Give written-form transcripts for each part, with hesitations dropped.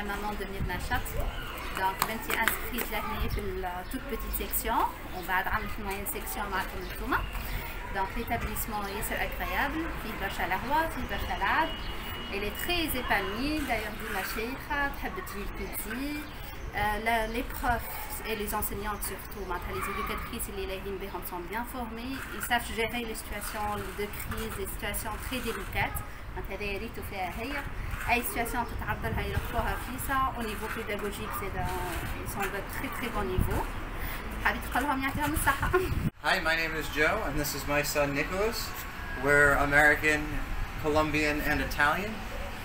la maman de Mirna Chat. Donc, بنتي inscrite لهنا في toute petite section. On va عامل في moyenne section معكم انتوما. Donc, l'établissement est agréable. فيه برشا لهوة، فيه برشا لعب. Elle est très épanouie. D'ailleurs, ديما شيخة، تحب تجي لكيدزي. Les profs et les enseignantes surtout, les éducatrices et les élèves sont bien formés. Ils savent gérer les situations de crise, les situations très délicates. أي situation تتعرض يلقوها فيها au niveau pédagogique ils sont de très bon niveau. حبيت تقول لهم يعطيهم الصحة. Hi, my name is Joe and this is my son Nicholas. We're American, Colombian and Italian.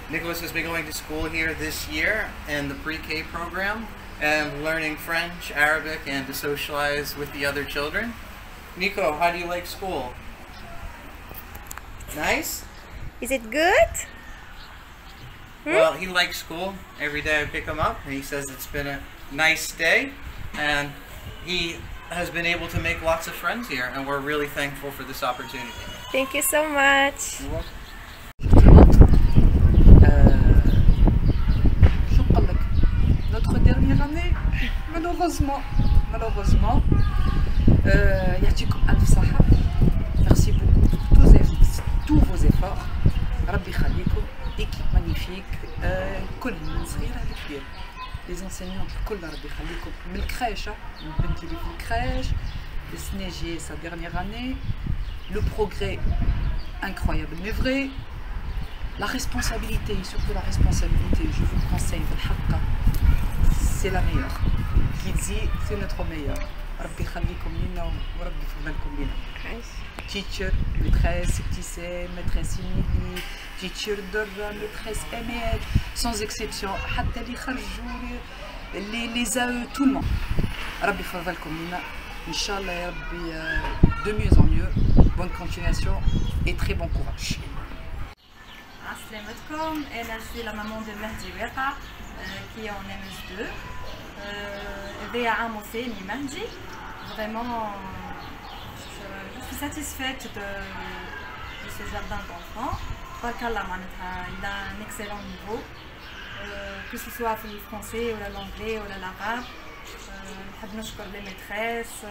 Nicholas has been going to school here this year in the pre-K program and learning French, Arabic and to socialize with the other children. Nico, how do you like school? Nice? Is it good? Well, he likes school. Every day I pick him up and he says it's been a nice day and he has been able to make lots of friends here and we're really thankful for this opportunity. Thank you so much. You're welcome. Notre dernière année, malheureusement, يعطيكم ألف صحة. Merci beaucoup pour tous vos efforts. ربي يخليكم. Équipe magnifique. كل من صغيرة لكبير. Les enseignants الكل ربي يخليكم. من الكريش، بنتي اللي في الكريش. السنة جاية sa dernière année. Le progrès incroyable mais vrai. La responsabilité, surtout la responsabilité, je vous conseille بالحق. C'est la meilleure. Kidzi, c'est notre meilleur. ربي يخليكم لينا وربي يفضلكم لينا. Teacher, maîtresse Ibtissam, maîtresse Emily, teacher Dora, maîtresse Emel, sans exception. حتى اللي خرجوا les AE, tout le monde. ربي يفضلكم لينا. إن شاء الله يا ربي de mieux en mieux. Bonne continuation et très bon courage. Asalaamaaleykum, et là je suis la maman de Mahdi Weka qui est en MS2. Béa Amoseni Mahdi. Vraiment, je suis satisfaite de ce jardin d'enfants. Il a un excellent niveau, que ce soit le français ou l'anglais ou l'arabe. Je remercie les maîtresses.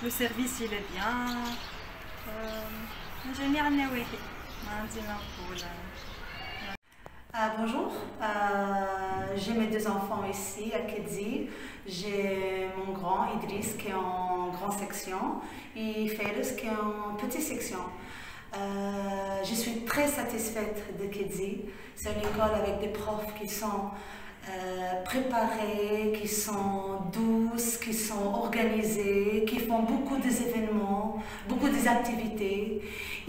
Le service il est bien. Bonjour, j'ai mes deux enfants ici à Kidzi. J'ai mon grand Idriss qui est en grande section et Fares qui est en petite section. Je suis très satisfaite de Kidzi. C'est une école avec des profs qui sont préparés, qui sont douces, qui sont organisés, qui font beaucoup des événements, beaucoup des activités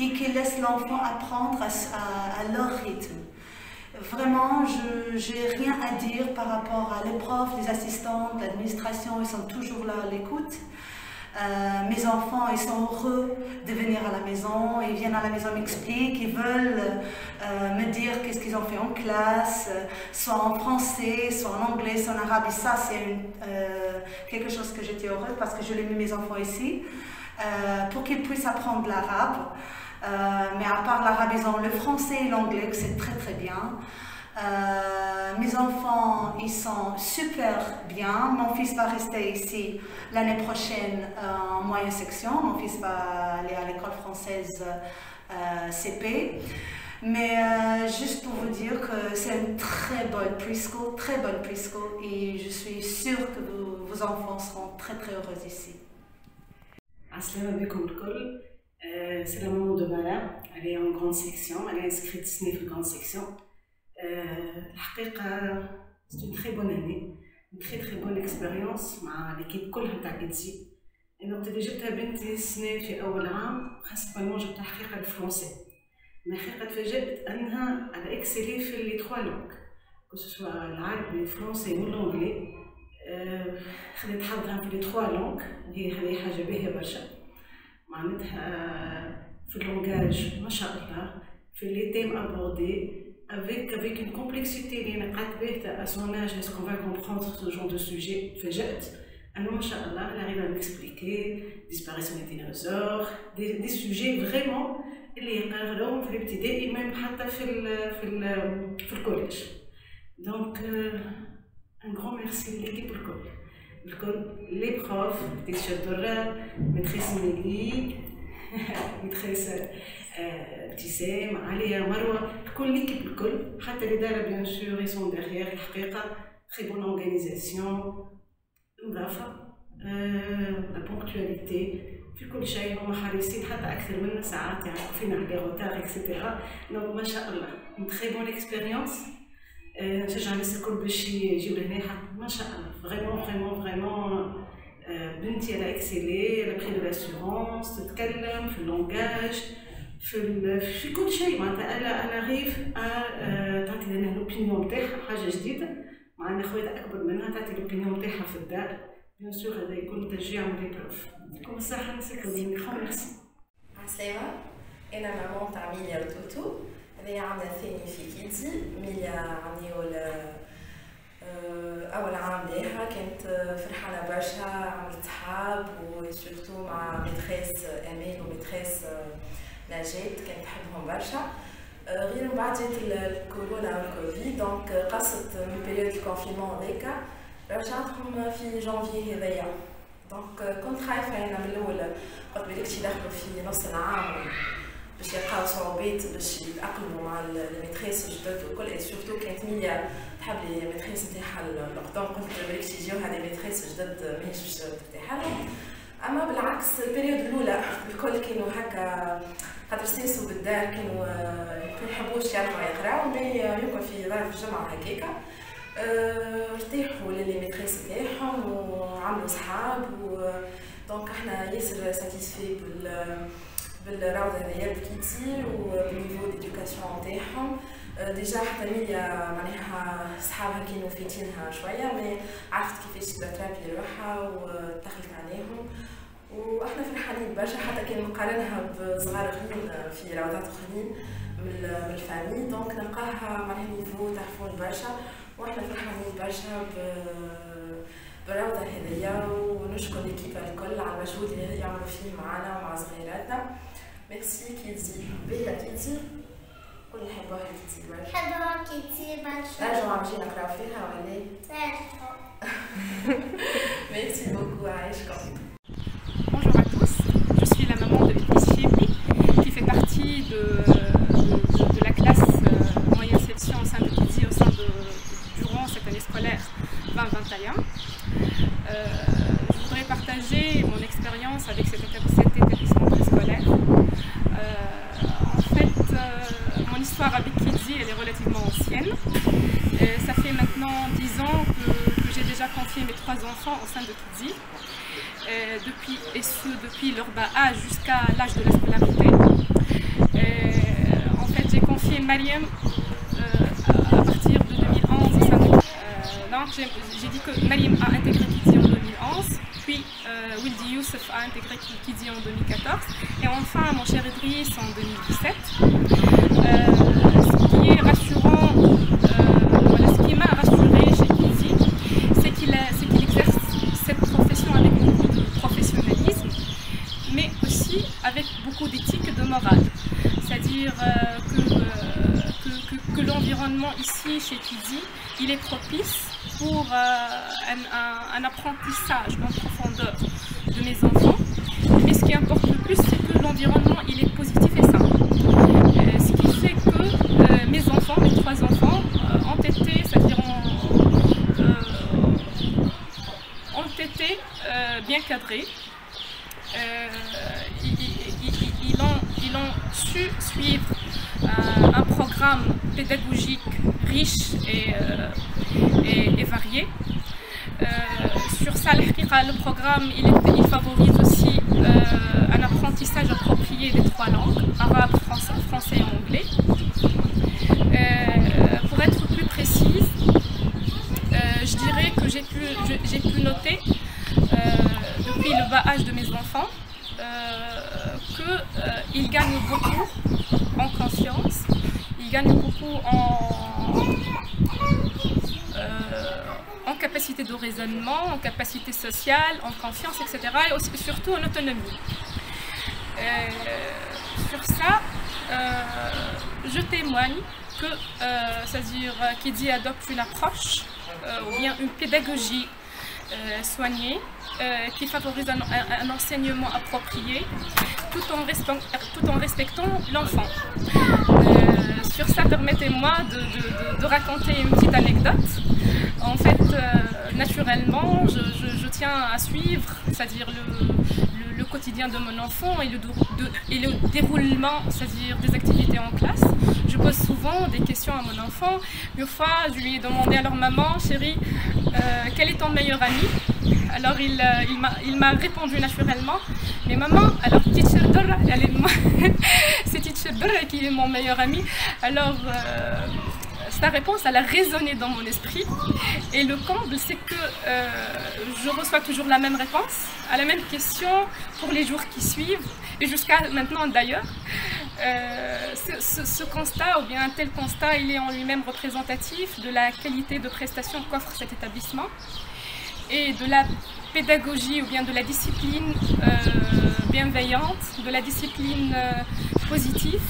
et qui laissent l'enfant apprendre à leur rythme. Vraiment, je n'ai rien à dire par rapport à les profs, les assistants, l'administration, ils sont toujours là à l'écoute. Mes enfants, ils sont heureux de venir à la maison, ils viennent à la maison m'expliquent, ils veulent me dire qu'est-ce qu'ils ont fait en classe, soit en français, soit en anglais, soit en arabe. Et ça, c'est quelque chose que j'étais heureuse parce que je l'ai mis mes enfants ici, pour qu'ils puissent apprendre l'arabe. Mais à part l'arabe, ils ont le français et l'anglais, que c'est très bien. Mes enfants, ils sont super bien. Mon fils va rester ici l'année prochaine en moyenne section. Mon fils va aller à l'école française CP. Mais juste pour vous dire que c'est une très bonne preschool, et je suis sûre que vos enfants seront très heureux ici. Assalamu alaikum الكل. C'est la maman de Mara, elle est en grande section, elle est inscrite dans une grande section. C'est une très bonne année, une très bonne expérience مع l'équipe كلها تاع كيدزي. أنا وقت اللي جبتها بنتي السنة في أول عام خاصة جبتها حقيقة الفرنسي. ما حقيقة تفاجأت أنها على إكسلي في لي تخوا لونغ، كو سوا العربي الفرنسي والأنجلي. خديت حظها في لي تخوا لونغ، هذه حاجة باهية برشا. معناتها في اللونجاج ما شاء الله، في لي تيم ابوردي avec une complexité اللي انا قعدت باهته à son âge. Est-ce qu'on va comprendre ce genre de sujet? تفاجأت انه ما شاء الله elle arrive à m'expliquer disparition des dinosaures, des sujets vraiment اللي يقراو في الابتدائي ميم حتى في الكوليج. دونك ان غران ميرسي ليكيب الكل لي بروف تيتشر درة ميتريس ميلي ميتريس ابتسام عليا مروه الكل ليكيب الكل حتى اللي دار بيان سور يسون ديغيغ الحقيقه تري بون اورغانيزاسيون نظافه لا بونكتواليتي في كل شيء هما حريصين حتى اكثر منا ساعات يعني فينا على روتار اكسيتيرا دونك ما شاء الله تري بون اكسبيريونس نشجع الناس الكل باش يجيو لهنا ما شاء الله فريمون بنتي على اكسيلي على بري دو لاسيورونس تتكلم في اللونغاج في كل شيء معناتها انا غيف تعطي لنا الاوبينيون تاعها حاجه جديده مع ان خواتها اكبر منها تعطي الاوبينيون تاعها في الدار بيان سور هذا يكون تشجيع من لي بروف. يعطيكم الصحه نسكروا ميكرو ميرسي. عسلامة، انا مامون تاع ميليا وتوتو، هذايا عامنا الثاني في كيدزي. ميليا عمليو اول عام ليها كانت فرحانه برشا، عملت صحاب وسورتو مع ميتريس امين وميتريس نجاة كانت تحبهم برشا. غير من بعد جات الكورونا والكوفيد دونك قصت من بيريود الكونفينمون هذاكا رجعتهم في جانفي هذايا. دونك كنت خايفه انا من الاول، قلت بالكش يدخلوا في نص العام باش يلقاو صعوبات باش يتاقلموا مع الميتريس الجدد والكل، سورتو كانت ميليا تحب لي ميتريس نتاعها القدام، قلت بالكش يجيو هذه ميتريس جدد ماهيش باش ترتاح لهم. اما بالعكس البريود الاولى الكل كانوا هكا خاطر سيسو بالدار كانوا يحبوش يرجعوا يقراو، مي يمكن في ظرف الجمعه هكاكا ارتاحوا للي ميتريس تاعهم وعملوا صحاب دونك احنا ياسر ساتيسفي بالروضه هذيا بكيتي وبالنيفو ديدوكاسيون تاعهم. ديجا حتى ميليا معناها صحابها كانوا فايتينها شويه، مي عرفت كيفاش ترابي روحها ودخلت عليهم واحنا فرحانين برشا، حتى كان نقارنها بصغار اخرين في روضات اخرين من الفامي، دونك نلقاها معناها نيفو تعرفون برشا واحنا فرحانين برشا بالروضه هذيا، ونشكر ليكيب الكل على المجهود اللي يعملوا فيه معنا ومع صغيراتنا. ميرسي كيتزي بيها كيتزي كل نحبوها كيتزي برشا. نحبوها كيتزي برشا. نرجعو عم نجي نقراو فيها ولا؟ Merci beaucoup, Aïchka. Bonjour à tous, je suis la maman de Edwige Chibli qui fait partie de la classe moyenne section au sein de Kidzi durant cette année scolaire 2021. Je voudrais partager mon expérience avec cet établissement préscolaire. En fait, mon histoire avec Kidzi elle est relativement ancienne. Ça fait maintenant 10 ans que j'ai déjà confié mes 3 enfants au sein de Kidzi, depuis leur bas âge jusqu'à l'âge de la scolarité. En fait, j'ai confié Mariam à partir de 2011 au sein de donc j'ai dit que Mariam a intégré Kidzi en 2011, puis Wildi Youssef a intégré Kidzi en 2014 et enfin mon cher Idriss en 2017. Ce qui est rassurant, ce qui m'a rassuré chez Kidzi, c'est qu'il exerce cette profession avec beaucoup de professionnalisme, mais aussi avec beaucoup d'éthique et de morale. C'est-à-dire que l'environnement ici chez Kidzi, il est propice pour un apprentissage en profondeur de mes enfants. Mais ce qui importe le plus, c'est que l'environnement il est positif et sain. Ce qui fait que mes enfants, mes 3 enfants, ont été, c'est-à-dire ont été bien cadrés. Ils ont su suivre un programme pédagogique riche et varié. Sur ça, le programme il favorise aussi un apprentissage approprié des 3 langues, arabe, français et anglais. Pour être plus précise, je dirais que j'ai pu noter depuis le bas âge de mes enfants qu'ils gagnent beaucoup en confiance, ils gagnent beaucoup en capacité de raisonnement, en capacité sociale, en confiance, etc. Et aussi, surtout en autonomie. Sur ça, je témoigne que, c'est-à-dire Kidzi adopte une approche ou bien une pédagogie soignée qui favorise un enseignement approprié tout en respectant l'enfant. Sur ça, permettez-moi de raconter une petite anecdote. En fait, naturellement, je tiens à suivre, c'est-à-dire le quotidien de mon enfant et le déroulement, c'est-à-dire des activités en classe. Je pose souvent des questions à mon enfant. Une fois, je lui ai demandé, alors maman, chérie, quel est ton meilleur ami? Alors il m'a répondu naturellement, mais maman, alors Teacher Dora, c'est Teacher Dora qui est mon meilleur ami. Alors sa réponse, elle a résonné dans mon esprit. Et le comble, c'est que je reçois toujours la même réponse, à la même question pour les jours qui suivent, et jusqu'à maintenant d'ailleurs. Ce constat, ou bien un tel constat, il est en lui-même représentatif de la qualité de prestation qu'offre cet établissement et de la pédagogie ou bien de la discipline bienveillante, de la discipline positive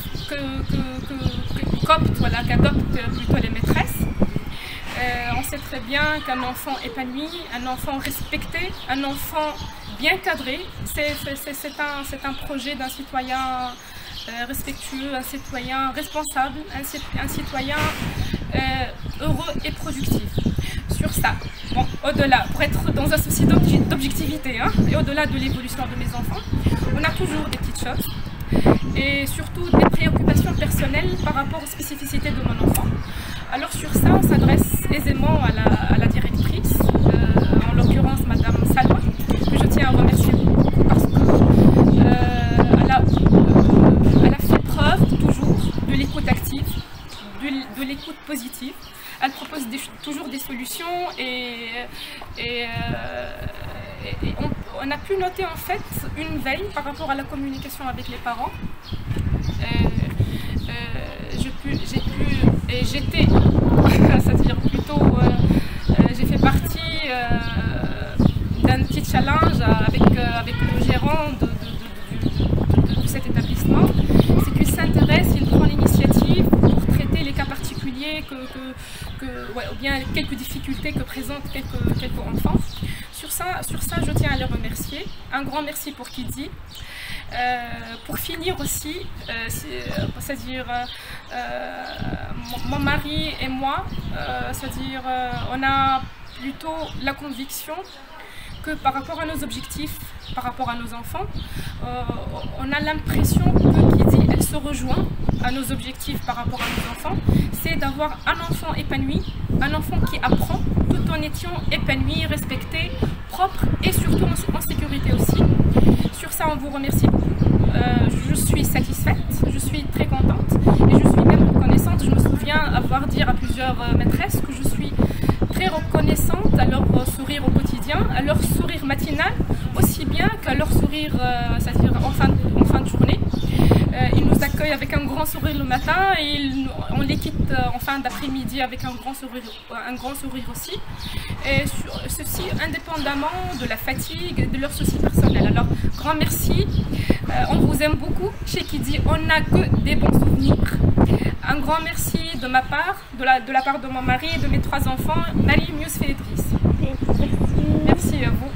qu'adoptent plutôt les maîtresses. On sait très bien qu'un enfant épanoui, un enfant respecté, un enfant bien cadré, c'est un projet d'un citoyen respectueux, un citoyen responsable, un citoyen heureux et productif. Sur ça, bon, au-delà, pour être dans un souci d'objectivité, hein, et au-delà de l'évolution de mes enfants, on a toujours des petites choses et surtout des préoccupations personnelles par rapport aux spécificités de mon enfant. Alors sur ça, on s'adresse aisément à la directrice, en l'occurrence Madame Salwa, que je tiens à remercier beaucoup parce qu'elle a fait preuve toujours de l'écoute active, de l'écoute positive. Elle propose toujours des solutions et on a pu noter en fait une veille par rapport à la communication avec les parents. J'étais, c'est-à-dire plutôt, j'ai fait partie d'un petit challenge avec le gérant de cet établissement. C'est qu'il s'intéresse, il prend l'initiative pour traiter les cas particuliers ou bien quelques difficultés que présentent quelques enfants. Sur ça, je tiens à les remercier. Un grand merci pour Kidzi. Pour finir aussi, c'est-à-dire mon mari et moi, c'est-à-dire on a plutôt la conviction que par rapport à nos objectifs, par rapport à nos enfants, on a l'impression que Kidzi, elle se rejoint à nos objectifs par rapport à nos enfants, c'est d'avoir un enfant épanoui, un enfant qui apprend tout en étant épanoui, respecté, propre et surtout en sécurité aussi. Sur ça, on vous remercie beaucoup. Je suis satisfaite, je suis très contente et je suis même reconnaissante. Je me souviens avoir dit à plusieurs maîtresses que je suis très reconnaissante à leur sourire au quotidien, à leur sourire matinal, aussi bien qu'à leur sourire, c'est-à-dire en fin de journée. Ils nous accueillent avec un grand sourire le matin et on les quitte en fin d'après-midi avec un grand sourire aussi. Et ceci indépendamment de la fatigue et de leurs soucis personnels. Alors, grand merci. On vous aime beaucoup. Chez Kidzi, on n'a que des bons souvenirs. Un grand merci de ma part, de la part de mon mari et de mes 3 enfants, Marie, Yousef et Idriss. Merci à vous.